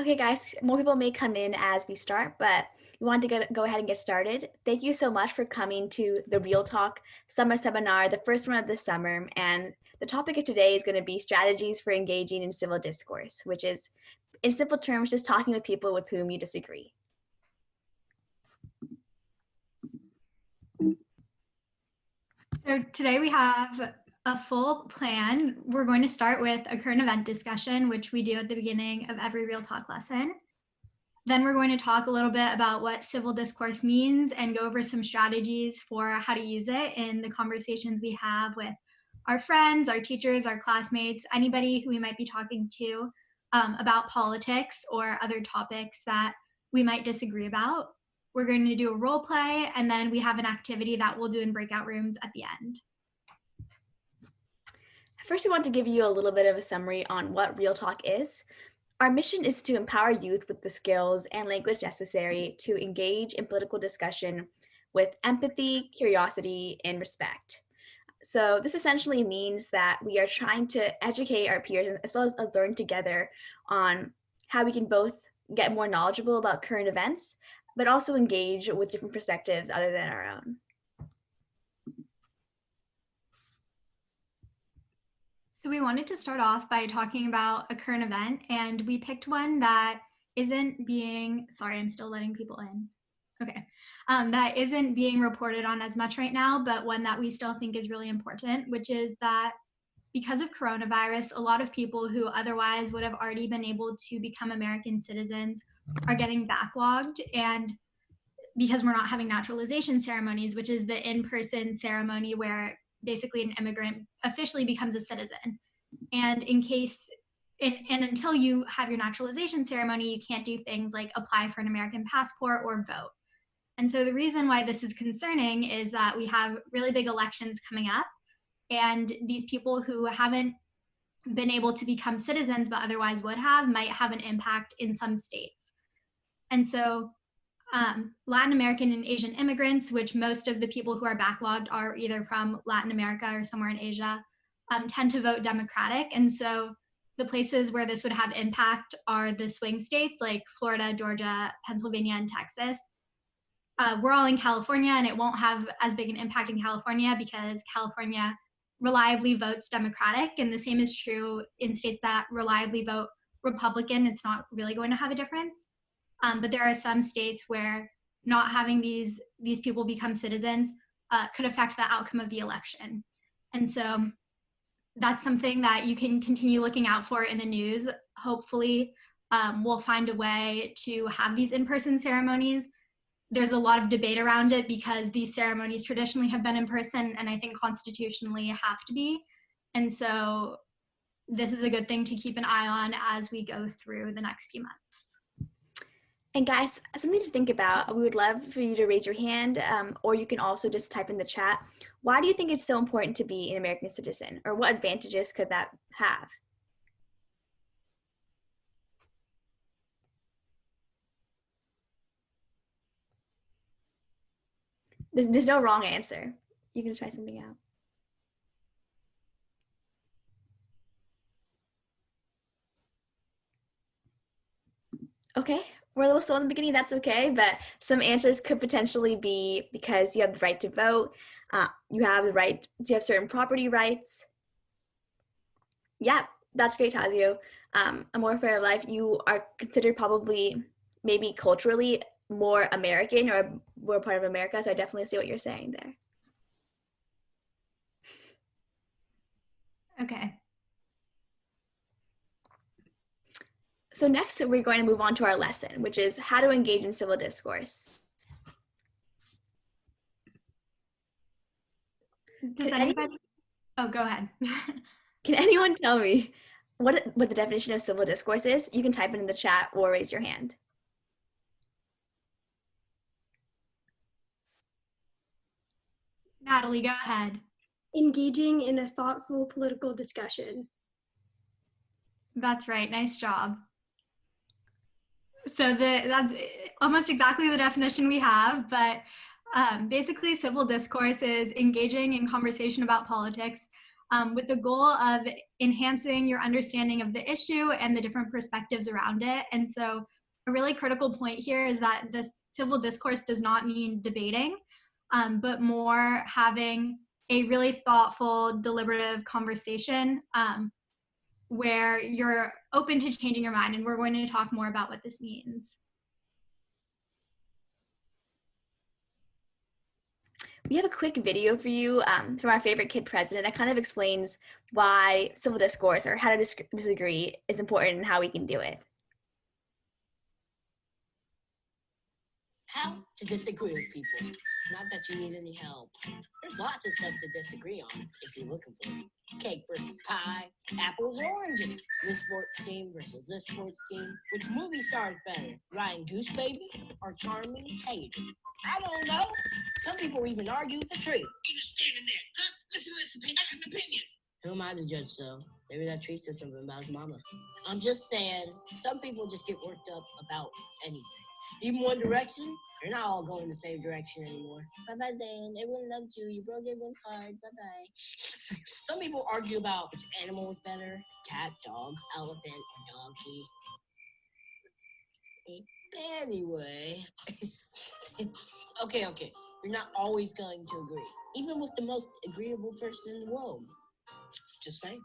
Okay, guys, more people may come in as we start, but we want to go ahead and get started. Thank you so much for coming to the Real Talk Summer Seminar, the first one of the summer. And the topic of today is going to be strategies for engaging in civil discourse, which is, in simple terms, just talking with people with whom you disagree. So today we have a full plan. We're going to start with a current event discussion, which we do at the beginning of every Real Talk lesson. Then we're going to talk a little bit about what civil discourse means and go over some strategies for how to use it in the conversations we have with our friends, our teachers, our classmates, anybody who we might be talking to about politics or other topics that we might disagree about. We're going to do a role play, and then we have an activity that we'll do in breakout rooms at the end. First, we want to give you a little bit of a summary on what Real Talk is. Our mission is to empower youth with the skills and language necessary to engage in political discussion with empathy, curiosity, and respect. So this essentially means that we are trying to educate our peers as well as learn together on how we can both get more knowledgeable about current events, but also engage with different perspectives other than our own. So we wanted to start off by talking about a current event, and we picked one that isn't being, sorry, I'm still letting people in. Okay, that isn't being reported on as much right now, but one that we still think is really important, which is that because of coronavirus, a lot of people who otherwise would have already been able to become American citizens are getting backlogged. And because we're not having naturalization ceremonies, which is the in-person ceremony where basically an immigrant officially becomes a citizen. And until you have your naturalization ceremony, you can't do things like apply for an American passport or vote. And so the reason why this is concerning is that we have really big elections coming up, and these people who haven't been able to become citizens but otherwise would have might have an impact in some states. And so Latin American and Asian immigrants, which most of the people who are backlogged are either from Latin America or somewhere in Asia, tend to vote Democratic. And so the places where this would have impact are the swing states like Florida, Georgia, Pennsylvania, and Texas. We're all in California, and it won't have as big an impact in California because California reliably votes Democratic, and the same is true in states that reliably vote Republican. It's not really going to have a difference. But there are some states where not having these people become citizens could affect the outcome of the election. And so that's something that you can continue looking out for in the news. Hopefully, we'll find a way to have these in-person ceremonies. There's a lot of debate around it because these ceremonies traditionally have been in person, and I think constitutionally have to be. And so this is a good thing to keep an eye on as we go through the next few months. And guys, something to think about, we would love for you to raise your hand, or you can also just type in the chat. Why do you think it's so important to be an American citizen, or what advantages could that have? There's no wrong answer. You can try something out. Okay, we're a little slow in the beginning, that's okay, but some answers could potentially be because you have the right to vote, you have certain property rights. Yeah, that's great, Tazio. A more fair life, you are considered probably maybe culturally more American or more part of America, so I definitely see what you're saying there. Okay. So next, we're going to move on to our lesson, which is how to engage in civil discourse. Does anybody? Oh, go ahead. Can anyone tell me what the definition of civil discourse is? You can type it in the chat or raise your hand. Natalie, go ahead. Engaging in a thoughtful political discussion. That's right. Nice job. So that's almost exactly the definition we have, but basically civil discourse is engaging in conversation about politics with the goal of enhancing your understanding of the issue and the different perspectives around it. And so a really critical point here is that this civil discourse does not mean debating, but more having a really thoughtful, deliberative conversation where you're open to changing your mind. And we're going to talk more about what this means. We have a quick video for you from our favorite kid president that kind of explains why civil discourse or how to disagree is important and how we can do it. How to disagree with people. Not that you need any help. There's lots of stuff to disagree on if you're looking for it. Cake versus pie, apples or oranges. This sports team versus this sports team. Which movie star is better, Ryan Goose Baby or Charming Tatum? I don't know. Some people even argue with a tree. You're standing there, huh? Listen to this opinion. I got an opinion. Who am I to judge, though? Maybe that tree said something about his mama. I'm just saying, some people just get worked up about anything. Even One Direction, they're not all going the same direction anymore. Bye-bye, Zayn. Everyone loved you. You broke everyone's heart. Bye-bye. Some people argue about which animal is better. Cat, dog, elephant, or donkey. Anyway. Okay. You're not always going to agree. Even with the most agreeable person in the world. Just saying.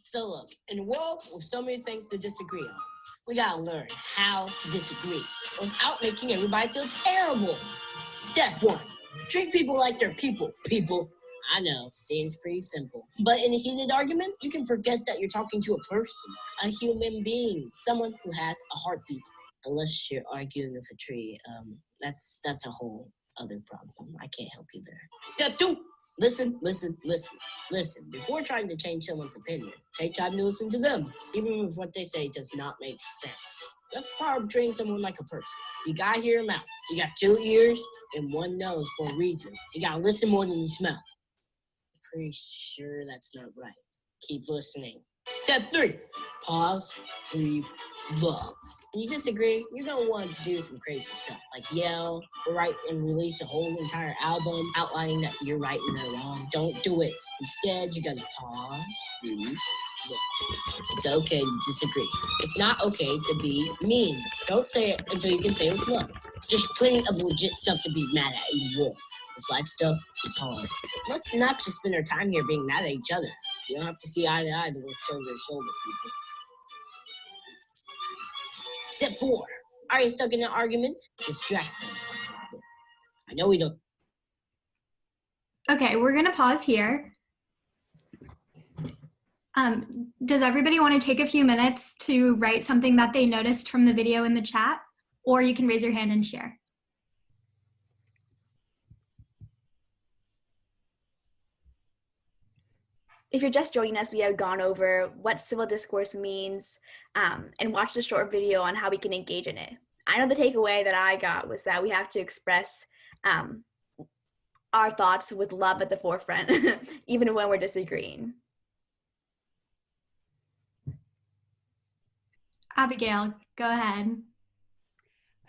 So look, in a world with so many things to disagree on, we gotta learn how to disagree without making everybody feel terrible. Step 1, treat people like they're people. People. I know, seems pretty simple. But in a heated argument, you can forget that you're talking to a person, a human being, someone who has a heartbeat. Unless you're arguing with a tree, that's a whole other problem. I can't help you there. Step 2. Listen. Before trying to change someone's opinion, take time to listen to them, even if what they say does not make sense. That's part of treating someone like a person. You gotta hear them out. You got 2 ears and 1 nose for a reason. You gotta listen more than you smell. Pretty sure that's not right. Keep listening. Step 3, pause, breathe, love. When you disagree, you're going to want to do some crazy stuff, like yell, or write and release a whole entire album outlining that you're right and they're wrong. Don't do it. Instead, you got to pause, breathe, look. It's okay to disagree. It's not okay to be mean. Don't say it until you can say it with love. There's plenty of legit stuff to be mad at in the world. This life stuff, it's hard. Let's not just spend our time here being mad at each other. You don't have to see eye to eye to work shoulder to shoulder, people. Step 4. Are you stuck in an argument? Distract them. I know we don't. Okay, we're gonna pause here. Does everybody want to take a few minutes to write something that they noticed from the video in the chat? Or you can raise your hand and share. If you're just joining us, we have gone over what civil discourse means and watched a short video on how we can engage in it. I know the takeaway that I got was that we have to express our thoughts with love at the forefront, even when we're disagreeing. Abigail, go ahead.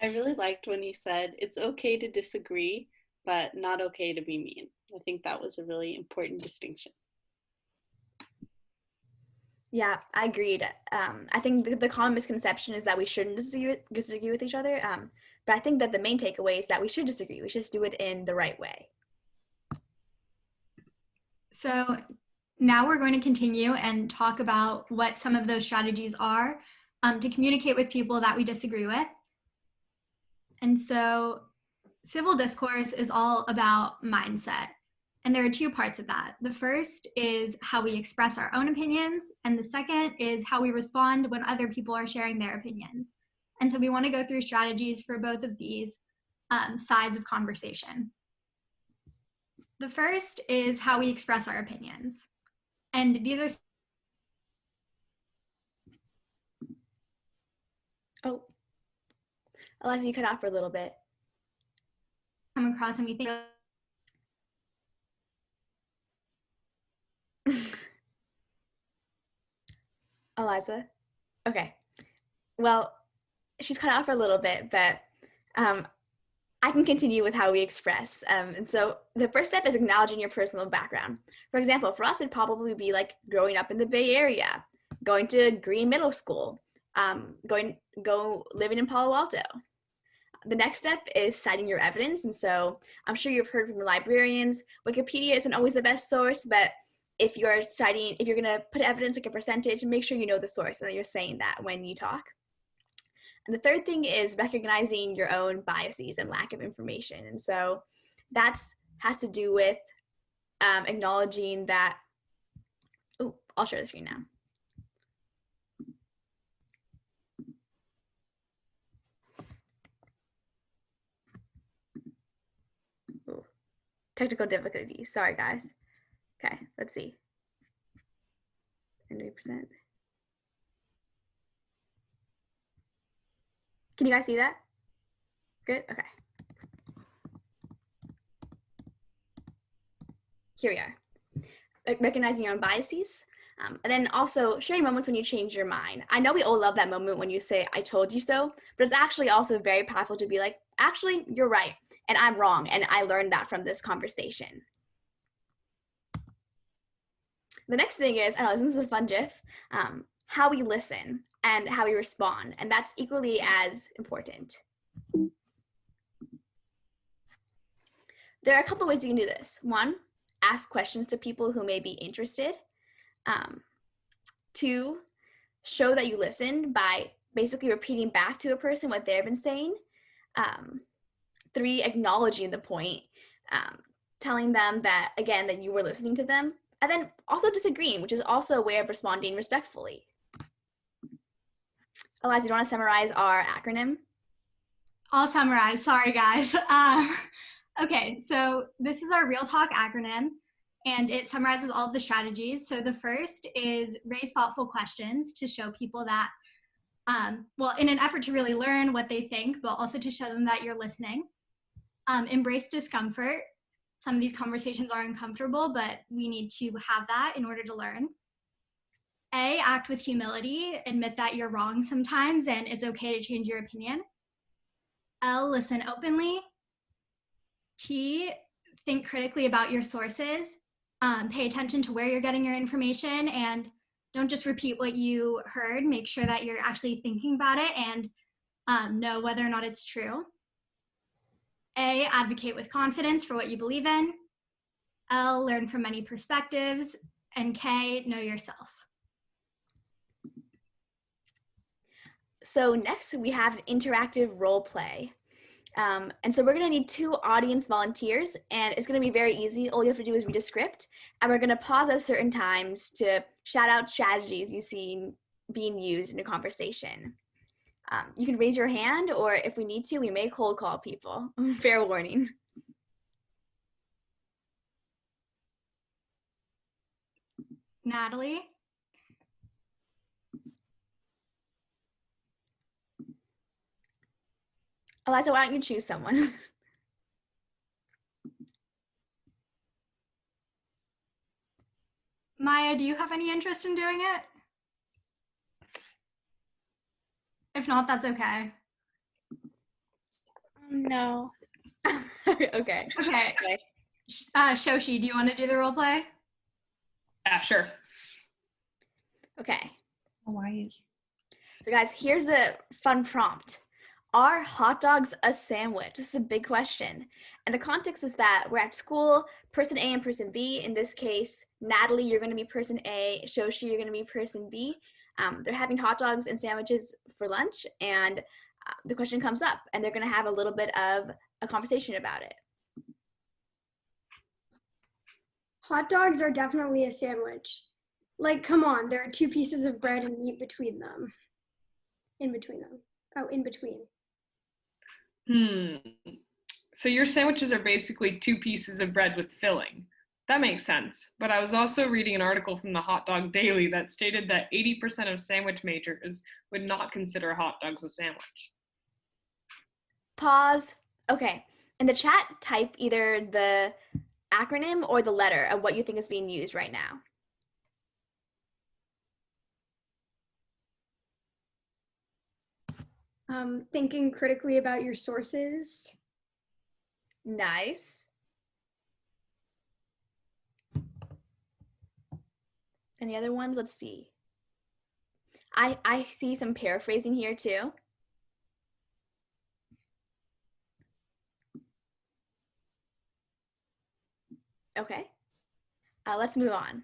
I really liked when you said it's okay to disagree, but not okay to be mean. I think that was a really important distinction. Yeah, I agreed. I think the common misconception is that we shouldn't disagree with each other. But I think that the main takeaway is that we should disagree. We should just do it in the right way. So now we're going to continue and talk about what some of those strategies are to communicate with people that we disagree with. And so civil discourse is all about mindset. And there are 2 parts of that. The first is how we express our own opinions, and the second is how we respond when other people are sharing their opinions. And so we want to go through strategies for both of these sides of conversation. The first is how we express our opinions. And these are... Oh, Eliza, you cut out for a little bit. come across and we think... Eliza? Okay. Well, she's cut out for a little bit, but I can continue with how we express. And so the first step is acknowledging your personal background. For example, for us, it'd probably be like growing up in the Bay Area, going to Green Middle School, living in Palo Alto. The next step is citing your evidence. And so I'm sure you've heard from your librarians, Wikipedia isn't always the best source, but if you're going to put evidence like a percentage, make sure you know the source and that you're saying that when you talk. And the third thing is recognizing your own biases and lack of information. And so that has to do with acknowledging that, oh, I'll share the screen now. Ooh, technical difficulties, sorry guys. Okay, let's see. 90%. Can you guys see that? Good, okay. Here we are. Recognizing your own biases. And then also sharing moments when you change your mind. I know we all love that moment when you say, I told you so, but it's actually also very powerful to be like, actually, you're right, and I'm wrong, and I learned that from this conversation. The next thing is, I know this is a fun GIF, how we listen and how we respond, and that's equally as important. There are a couple ways you can do this. One, ask questions to people who may be interested. 2, show that you listened by basically repeating back to a person what they've been saying. 3, acknowledging the point, telling them that, again, that you were listening to them. And then also disagreeing, which is also a way of responding respectfully. Eliza, do you want to summarize our acronym? I'll summarize, sorry guys. Okay, so this is our Real Talk acronym, and it summarizes all of the strategies. So the first is raise thoughtful questions to show people that, well, in an effort to really learn what they think, but also to show them that you're listening. Embrace discomfort. Some of these conversations are uncomfortable, but we need to have that in order to learn. A, act with humility. Admit that you're wrong sometimes and it's okay to change your opinion. L, listen openly. T, think critically about your sources. Pay attention to where you're getting your information and don't just repeat what you heard. Make sure that you're actually thinking about it and know whether or not it's true. A, advocate with confidence for what you believe in. L, learn from many perspectives. And K, know yourself. So next we have an interactive role play. And so we're gonna need 2 audience volunteers, and it's gonna be very easy. All you have to do is read a script, and we're gonna pause at certain times to shout out strategies you've seen being used in a conversation. You can raise your hand, or if we need to, we may cold call people. Fair warning. Natalie? Eliza, why don't you choose someone? Maya, do you have any interest in doing it? If not, that's okay. No. Okay. Okay. Shoshi, do you want to do the role play? Yeah, sure. Okay. Why? So guys, here's the fun prompt. Are hot dogs a sandwich? This is a big question. And the context is that we're at school, person A and person B. In this case, Natalie, you're going to be person A. Shoshi, you're going to be person B. They're having hot dogs and sandwiches for lunch, and the question comes up, and they're going to have a little bit of a conversation about it. Hot dogs are definitely a sandwich. Like, come on, there are 2 pieces of bread and meat between them. In between them. Oh, in between. So your sandwiches are basically 2 pieces of bread with filling. That makes sense, but I was also reading an article from the Hot Dog Daily that stated that 80% of sandwich makers would not consider hot dogs a sandwich. Pause. Okay. In the chat, type either the acronym or the letter of what you think is being used right now. Thinking critically about your sources. Nice. Any other ones? Let's see. I see some paraphrasing here too. Okay. Let's move on.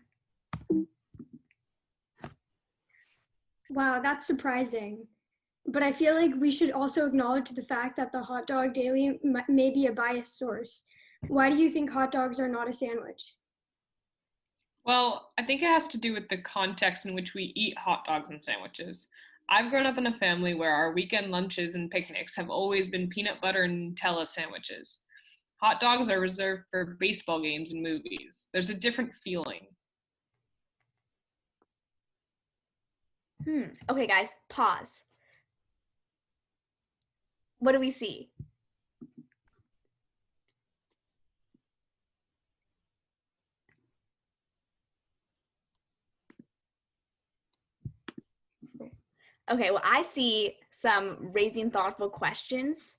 Wow, that's surprising. But I feel like we should also acknowledge the fact that the hot dog daily may be a biased source. Why do you think hot dogs are not a sandwich? Well, I think it has to do with the context in which we eat hot dogs and sandwiches. I've grown up in a family where our weekend lunches and picnics have always been peanut butter and Nutella sandwiches. Hot dogs are reserved for baseball games and movies. There's a different feeling. Okay, guys, pause. What do we see? Okay, well, I see some raising thoughtful questions,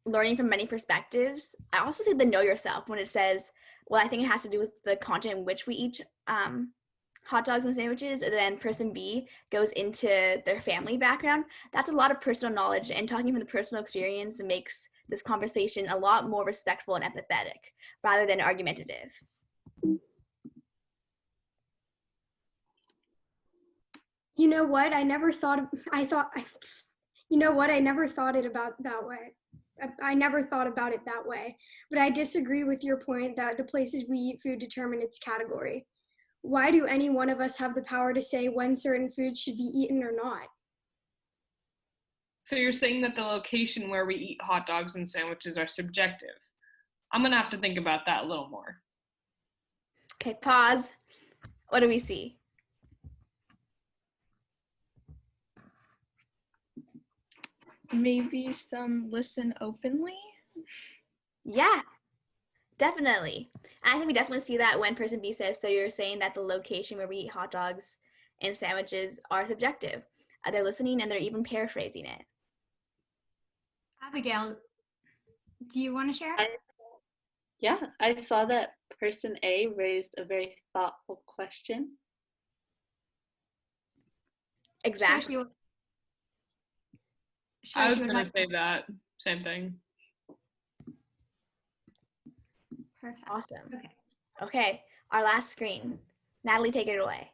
learning from many perspectives. I also see the know yourself when it says, well, I think it has to do with the content in which we eat hot dogs and sandwiches. And then person B goes into their family background. That's a lot of personal knowledge, and talking from the personal experience makes this conversation a lot more respectful and empathetic rather than argumentative. You know what? I never thought, you know what? I never thought it about that way. I never thought about it that way. But I disagree with your point that the places we eat food determine its category. Why do any one of us have the power to say when certain foods should be eaten or not? So you're saying that the location where we eat hot dogs and sandwiches are subjective. I'm gonna have to think about that a little more. Okay, pause. What do we see? Maybe some listen openly? Yeah, definitely. And I think we definitely see that when person B says, so you're saying that the location where we eat hot dogs and sandwiches are subjective. They're listening and they're even paraphrasing it. Abigail, do you want to share? I saw that person A raised a very thoughtful question. Exactly. I was gonna say that same thing. Perfect. Awesome. Okay, our last screen. Natalie, take it away.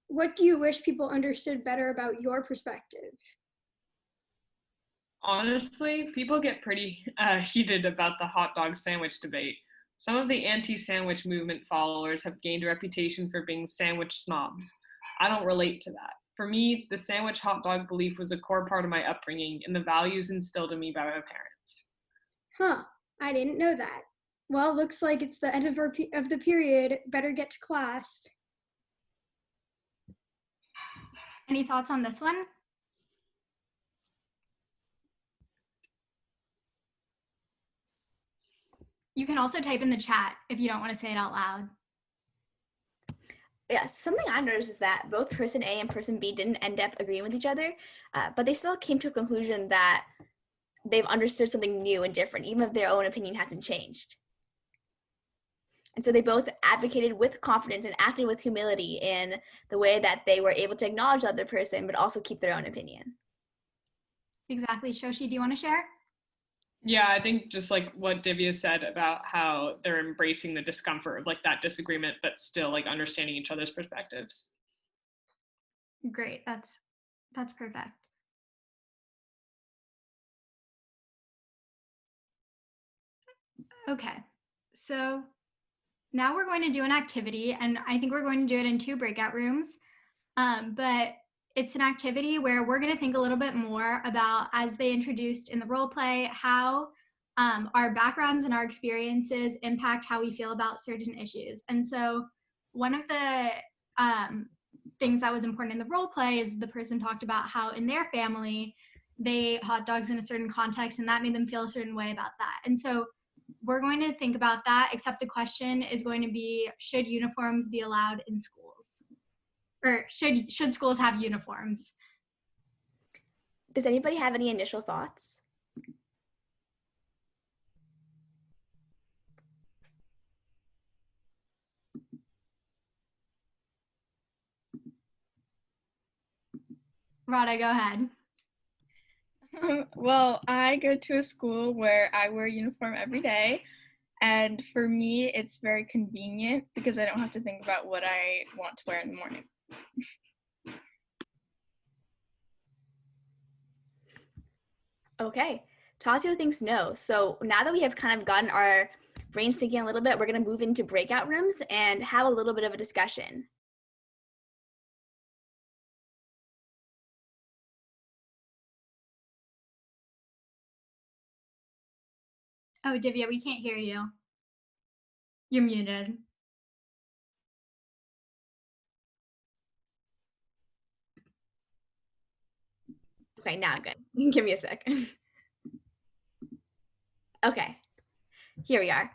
What do you wish people understood better about your perspective? Honestly, people get pretty heated about the hot dog sandwich debate. Some of the anti-sandwich movement followers have gained a reputation for being sandwich snobs. I don't relate to that. For me, the sandwich hot dog belief was a core part of my upbringing and the values instilled in me by my parents. Huh, I didn't know that. Well, looks like it's the end of the period. Better get to class. Any thoughts on this one? You can also type in the chat if you don't want to say it out loud. Yeah, something I noticed is that both person A and person B didn't end up agreeing with each other, but they still came to a conclusion that they've understood something new and different, even if their own opinion hasn't changed. And so they both advocated with confidence and acted with humility in the way that they were able to acknowledge the other person, but also keep their own opinion. Exactly. Shoshi, do you want to share? Yeah, I think just like what Divya said about how they're embracing the discomfort of like that disagreement, but still like understanding each other's perspectives. Great. That's perfect. Okay. So now we're going to do an activity, and I think we're going to do it in 2 breakout rooms. But it's an activity where we're going to think a little bit more about, as they introduced in the role play, how our backgrounds and our experiences impact how we feel about certain issues. And so one of the things that was important in the role play is the person talked about how in their family, they ate hot dogs in a certain context, and that made them feel a certain way about that. And so we're going to think about that, except the question is going to be, should uniforms be allowed in schools? Or should schools have uniforms? Does anybody have any initial thoughts? Rada, go ahead. Well, I go to a school where I wear a uniform every day. And for me, it's very convenient because I don't have to think about what I want to wear in the morning. Okay, Tasio thinks no. So now that we have kind of gotten our brains thinking a little bit, we're going to move into breakout rooms and have a little bit of a discussion. Oh, Divya, we can't hear you. You're muted. Okay, now good. Give me a sec. Okay, here we are.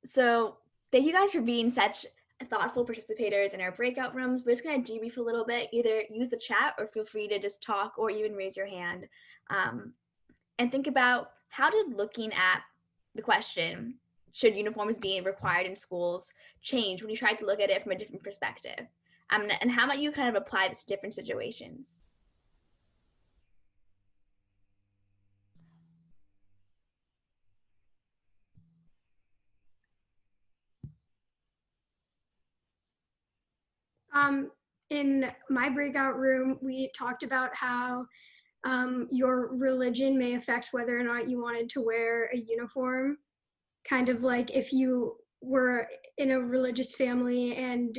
So thank you guys for being such thoughtful participators in our breakout rooms. We're just going to debrief a little bit. Either use the chat or feel free to just talk or even raise your hand. And think about, how did looking at the question, should uniforms be required in schools, change when you tried to look at it from a different perspective? And how might you kind of apply this to different situations? In my breakout room, we talked about how your religion may affect whether or not you wanted to wear a uniform. Kind of like if you were in a religious family and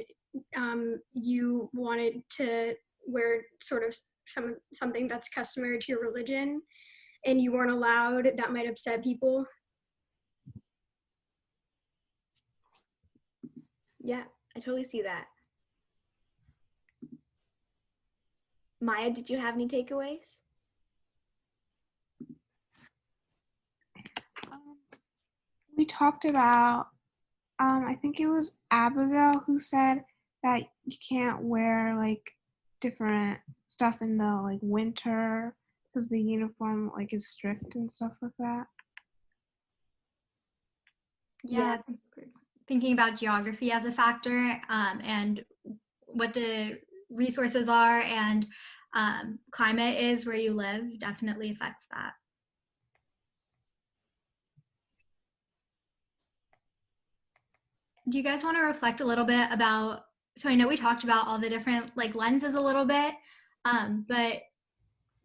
you wanted to wear sort of something that's customary to your religion and you weren't allowed, that might upset people. Yeah, I totally see that. Maya, did you have any takeaways? We talked about, I think it was Abigail who said that you can't wear like different stuff in the like winter because the uniform like is strict and stuff like that. Yeah, thinking about geography as a factor and what the resources are and climate is where you live definitely affects that. Do you guys want to reflect a little bit about, so I know we talked about all the different like lenses a little bit, but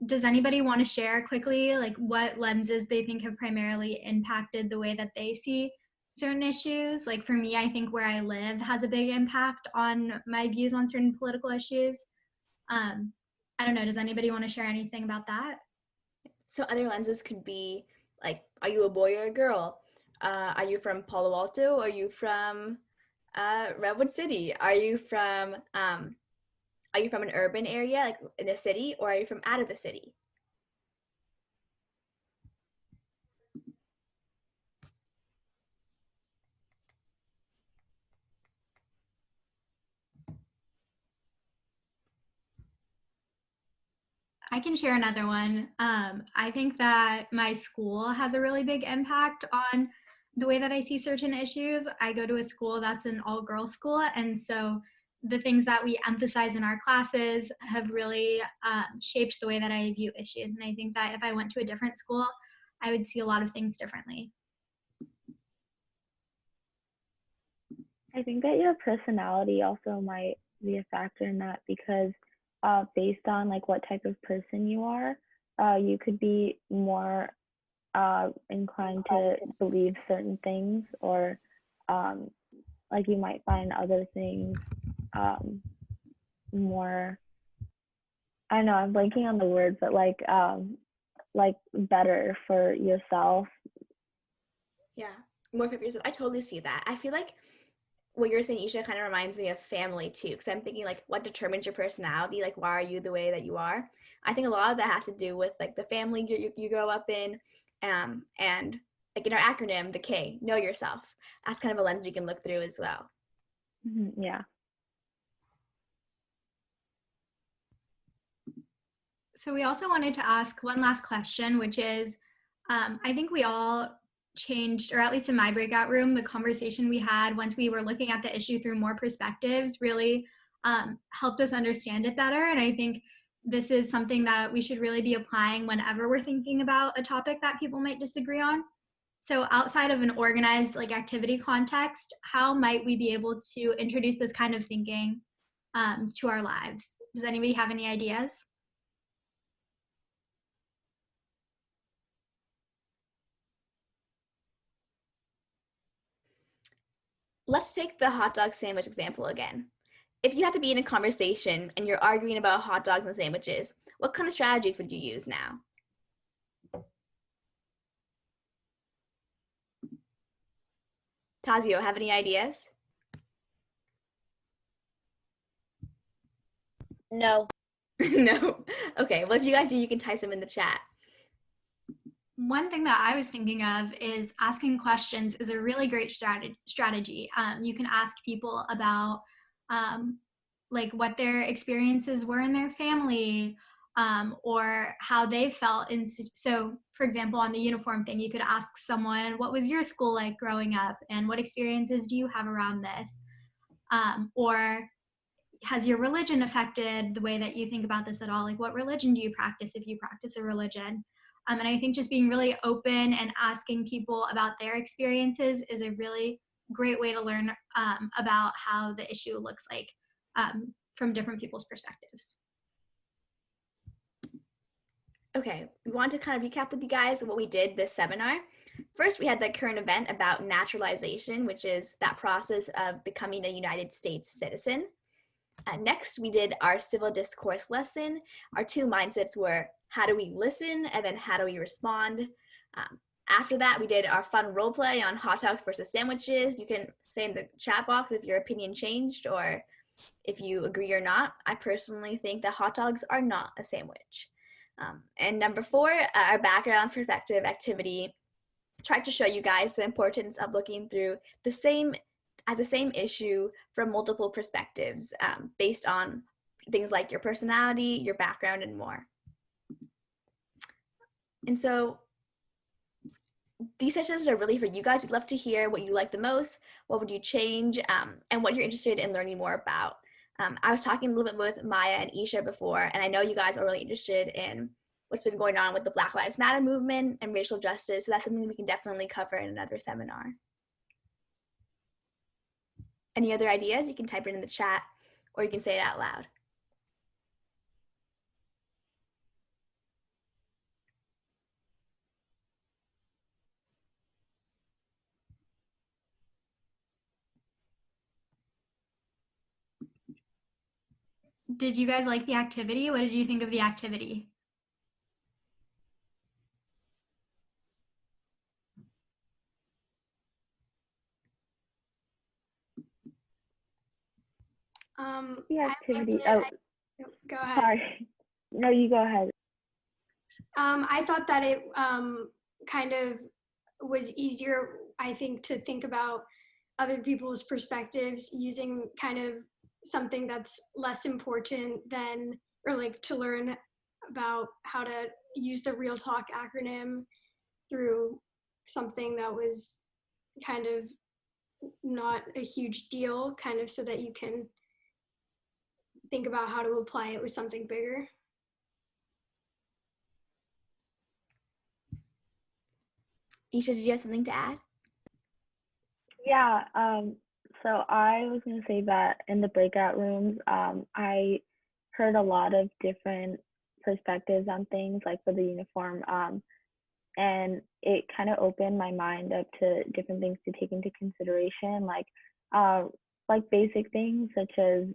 does anybody want to share quickly like what lenses they think have primarily impacted the way that they see certain issues? Like for me, I think where I live has a big impact on my views on certain political issues. I don't know, does anybody want to share anything about that? So other lenses could be like, are you a boy or a girl? Are you from Palo Alto? Are you from Redwood City? Are you from an urban area, like in a city, or are you from out of the city? I can share another one. I think that my school has a really big impact on the way that I see certain issues. I go to a school that's an all-girls school, and so the things that we emphasize in our classes have really shaped the way that I view issues. And I think that if I went to a different school, I would see a lot of things differently. I think that your personality also might be a factor in that because based on like what type of person you are, you could be more inclined to believe certain things or like you might find other things more, I don't know, I'm blanking on the word, but like better for yourself. Yeah, more for yourself. I totally see that. I feel like what you're saying, Isha, kind of reminds me of family too, because I'm thinking like, what determines your personality? Like, why are you the way that you are? I think a lot of that has to do with like the family you grow up in, and like in our acronym, the K, know yourself. That's kind of a lens we can look through as well. Mm-hmm, yeah. So we also wanted to ask one last question, which is, I think we all changed, or at least in my breakout room, the conversation we had once we were looking at the issue through more perspectives really helped us understand it better. And I think this is something that we should really be applying whenever we're thinking about a topic that people might disagree on. So outside of an organized like activity context, how might we be able to introduce this kind of thinking to our lives? Does anybody have any ideas? Let's take the hot dog sandwich example again. If you had to be in a conversation and you're arguing about hot dogs and sandwiches, what kind of strategies would you use now? Tazio, have any ideas? No. No. Okay, well, if you guys do, you can type them in the chat. One thing that I was thinking of is asking questions is a really great strategy. You can ask people about like what their experiences were in their family, or how they felt. So, for example, on the uniform thing, you could ask someone, what was your school like growing up? And what experiences do you have around this? Or has your religion affected the way that you think about this at all? Like, what religion do you practice if you practice a religion? And I think just being really open and asking people about their experiences is a really great way to learn about how the issue looks like from different people's perspectives. Okay, we want to kind of recap with you guys what we did this seminar. First, we had the current event about naturalization, which is that process of becoming a United States citizen. Next, we did our civil discourse lesson. Our two mindsets were how do we listen and then how do we respond. After that, we did our fun role play on hot dogs versus sandwiches. You can say in the chat box if your opinion changed or if you agree or not. I personally think that hot dogs are not a sandwich. And number 4, our backgrounds perspective activity tried to show you guys the importance of looking through the same issue from multiple perspectives based on things like your personality, your background, and more. And so these sessions are really for you guys. We'd love to hear what you like the most, what would you change, and what you're interested in learning more about. I was talking a little bit with Maya and Isha before, and I know you guys are really interested in what's been going on with the Black Lives Matter movement and racial justice, so that's something we can definitely cover in another seminar. Any other ideas? You can type it in the chat or you can say it out loud. Did you guys like the activity? What did you think of the activity? The activity. Go ahead. Sorry. No, you go ahead. I thought that it kind of was easier, I think, to think about other people's perspectives using kind of something that's less important than, or like to learn about how to use the Real Talk acronym through something that was kind of not a huge deal, kind of so that you can think about how to apply it with something bigger. Isha, did you have something to add? Yeah, so I was going to say that in the breakout rooms, I heard a lot of different perspectives on things like for the uniform, and it kind of opened my mind up to different things to take into consideration, like basic things such as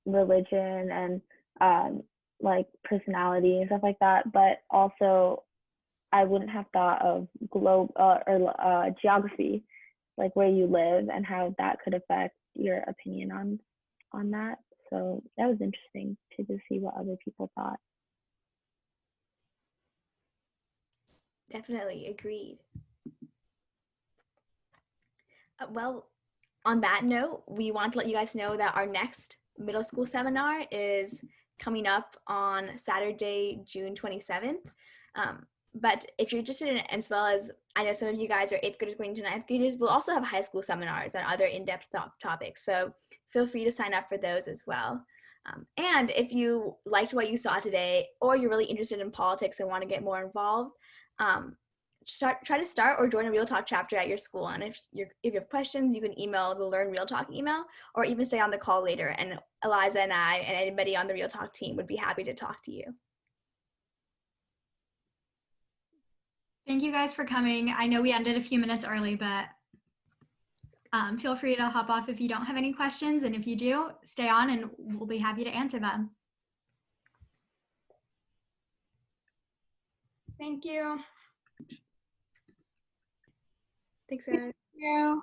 religion and like personality and stuff like that, but also I wouldn't have thought of geography, like where you live and how that could affect your opinion on that. So that was interesting to just see what other people thought. Definitely agreed. Well, on that note, we want to let you guys know that our next middle school seminar is coming up on Saturday, June 27th. But if you're interested in it, as well as I know some of you guys are 8th graders going to 9th graders, we'll also have high school seminars on other in-depth topics. So feel free to sign up for those as well. And if you liked what you saw today, or you're really interested in politics and want to get more involved, try to start or join a Real Talk chapter at your school. And if you have questions, you can email the Learn Real Talk email, or even stay on the call later. And Eliza and I and anybody on the Real Talk team would be happy to talk to you. Thank you guys for coming. I know we ended a few minutes early, but feel free to hop off if you don't have any questions. And if you do, stay on and we'll be happy to answer them. Thank you. Thanks, guys. Thank you.